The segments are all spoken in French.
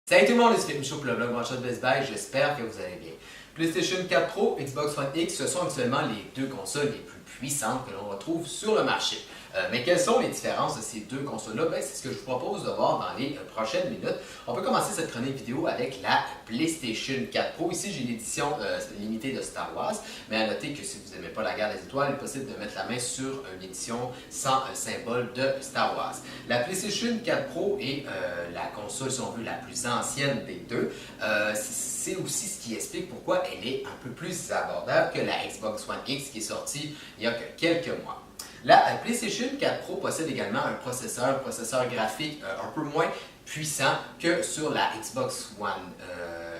Salut tout le monde, c'est Michaud pour le blog One Shot Best Buy, j'espère que vous allez bien. PlayStation 4 Pro, Xbox One X, ce sont actuellement les deux consoles les plus puissantes que l'on retrouve sur le marché. Mais quelles sont les différences de ces deux consoles-là? C'est ce que je vous propose de voir dans les prochaines minutes. On peut commencer cette chronique vidéo avec la PlayStation 4 Pro. Ici, j'ai l'édition limitée de Star Wars, mais à noter que si vous n'aimez pas la guerre des étoiles, il est possible de mettre la main sur une édition sans symbole de Star Wars. La PlayStation 4 Pro est la console, si on veut, la plus ancienne des deux. C'est aussi ce qui explique pourquoi elle est un peu plus abordable que la Xbox One X qui est sortie il y a quelques mois. La PlayStation 4 Pro possède également un processeur graphique un peu moins puissant que sur la Xbox One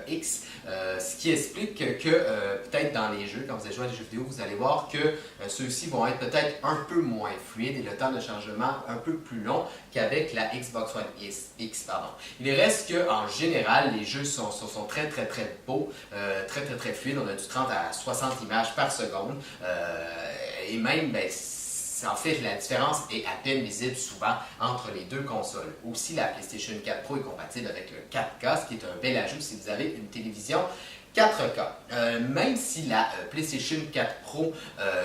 X, ce qui explique que peut-être dans les jeux, quand vous allez jouer à des jeux vidéo, vous allez voir que ceux-ci vont être peut-être un peu moins fluides et le temps de chargement un peu plus long qu'avec la Xbox One X. Il reste qu'en général, les jeux sont très beaux, très fluides. On a du 30 à 60 images par seconde et même, en fait, la différence est à peine visible souvent entre les deux consoles. Aussi, la PlayStation 4 Pro est compatible avec le 4K, ce qui est un bel ajout si vous avez une télévision 4K. Même si la PlayStation 4 Pro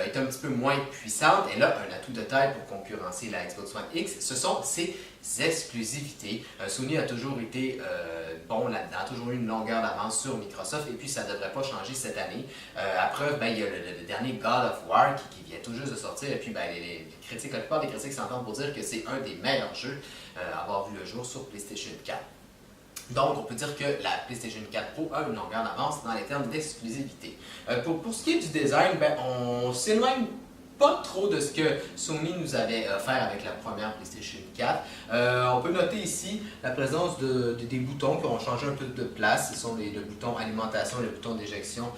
est un petit peu moins puissante, elle a un atout de taille pour concurrencer la Xbox One X, ce sont ses exclusivités. Sony a toujours été bon là-dedans, a toujours eu une longueur d'avance sur Microsoft et puis ça ne devrait pas changer cette année. À preuve, il y a le dernier God of War qui vient tout juste de sortir et puis les critiques, la plupart des critiques s'entendent pour dire que c'est un des meilleurs jeux à avoir vu le jour sur PlayStation 4. Donc, on peut dire que la PlayStation 4 Pro a une longueur d'avance dans les termes d'exclusivité. Pour ce qui est du design, on s'éloigne pas trop de ce que Sony nous avait offert avec la première PlayStation 4. On peut noter ici la présence des boutons qui ont changé un peu de place. Ce sont le bouton alimentation et le bouton d'éjection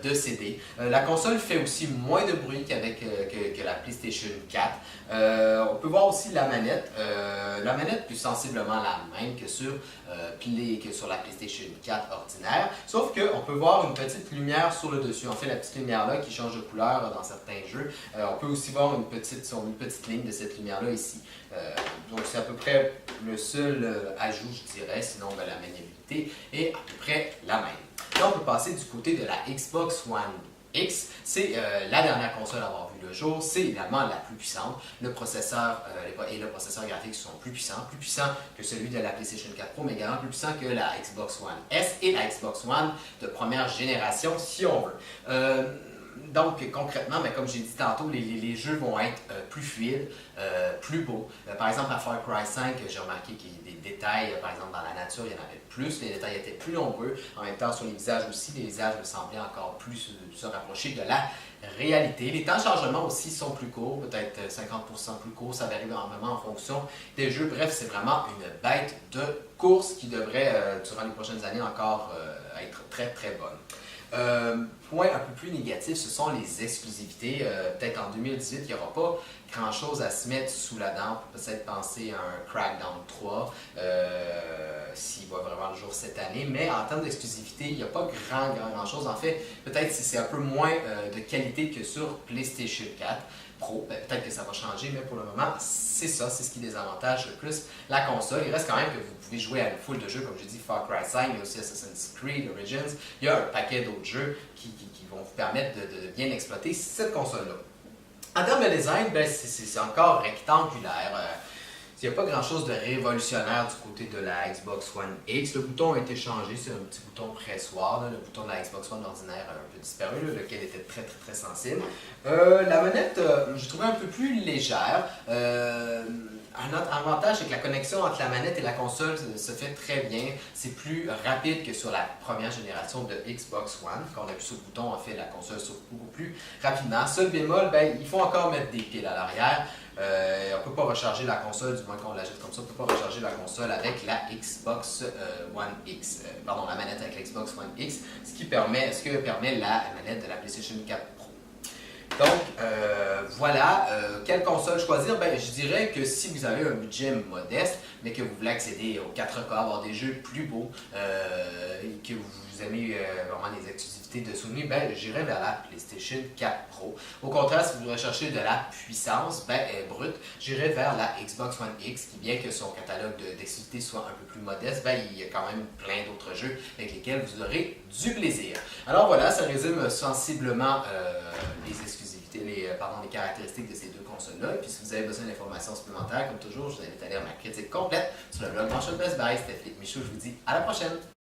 de CD. La console fait aussi moins de bruit qu'avec que la PlayStation 4. On peut voir aussi la manette. La manette est sensiblement la même que sur la PlayStation 4 ordinaire, sauf qu'on peut voir une petite lumière sur le dessus. En fait, la petite lumière-là qui change de couleur dans certains jeux. On peut aussi voir une petite ligne de cette lumière-là ici. Donc, c'est à peu près le seul ajout, je dirais, sinon la maniabilité est à peu près la même. Là, on peut passer du côté de la Xbox One X. C'est la dernière console à avoir vu le jour. C'est également la plus puissante. Le processeur et le processeur graphique sont plus puissants que celui de la PlayStation 4 Pro, mais également plus puissant que la Xbox One S et la Xbox One de première génération, si on veut. Donc, concrètement, comme j'ai dit tantôt, les jeux vont être plus fluides, plus beaux. Par exemple, à Far Cry 5, j'ai remarqué qu'il y a des détails, par exemple, dans la nature, il y en avait plus, les détails étaient plus nombreux. En même temps, sur les visages aussi, les visages me semblaient encore plus se rapprocher de la réalité. Les temps de chargement aussi sont plus courts, peut-être 50% plus courts, ça varie énormément en fonction des jeux. Bref, c'est vraiment une bête de course qui devrait, durant les prochaines années, encore être très bonne. Point un peu plus négatif, ce sont les exclusivités. Peut-être en 2018, il n'y aura pas grand-chose à se mettre sous la dent. Peut-être penser à un Crackdown 3, s'il va vraiment le jour cette année. Mais en termes d'exclusivité, il n'y a pas grand-chose. En fait, peut-être si c'est un peu moins de qualité que sur PlayStation 4 Pro. Peut-être que ça va changer, mais pour le moment, c'est ça, c'est ce qui désavantage le plus la console. Il reste quand même que vous pouvez jouer à une foule de jeux, comme je dis, Far Cry 5, il y a aussi Assassin's Creed Origins. Il y a un paquet d'autres jeux qui vont vous permettre de bien exploiter cette console-là. En termes de design, c'est encore rectangulaire. Il n'y a pas grand-chose de révolutionnaire du côté de la Xbox One X. Le bouton a été changé, c'est un petit bouton pressoir. Le bouton de la Xbox One ordinaire a un peu disparu, lequel était très sensible. La manette, je trouvais un peu plus légère. Un autre avantage, c'est que la connexion entre la manette et la console se fait très bien. C'est plus rapide que sur la première génération de Xbox One. Quand on appuie sur le bouton, en fait, la console s'ouvre beaucoup plus rapidement. Seul bémol, il faut encore mettre des piles à l'arrière. On ne peut pas recharger la console, du moins qu'on la jette comme ça, on ne peut pas recharger la console avec la Xbox One X. La manette avec la Xbox One X, ce que permet la manette de la PlayStation 4 Pro. Donc, voilà. Quelle console choisir? Ben, je dirais que si vous avez un budget modeste, mais que vous voulez accéder aux 4K, avoir des jeux plus beaux, et que vous aimez vraiment des exclusivités de Sony, ben, j'irais vers la PlayStation 4 Pro. Au contraire, si vous recherchez de la puissance brute, j'irais vers la Xbox One X, qui bien que son catalogue d'exclusivités soit un peu plus modeste, ben, il y a quand même plein d'autres jeux avec lesquels vous aurez du plaisir. Alors voilà, ça résume sensiblement les exclusivités, les caractéristiques de ces deux consoles-là. Et puis si vous avez besoin d'informations supplémentaires, comme toujours, je vous invite à lire ma critique complète sur le blog Manchot Best Buy. C'était Philippe Michaud, je vous dis à la prochaine!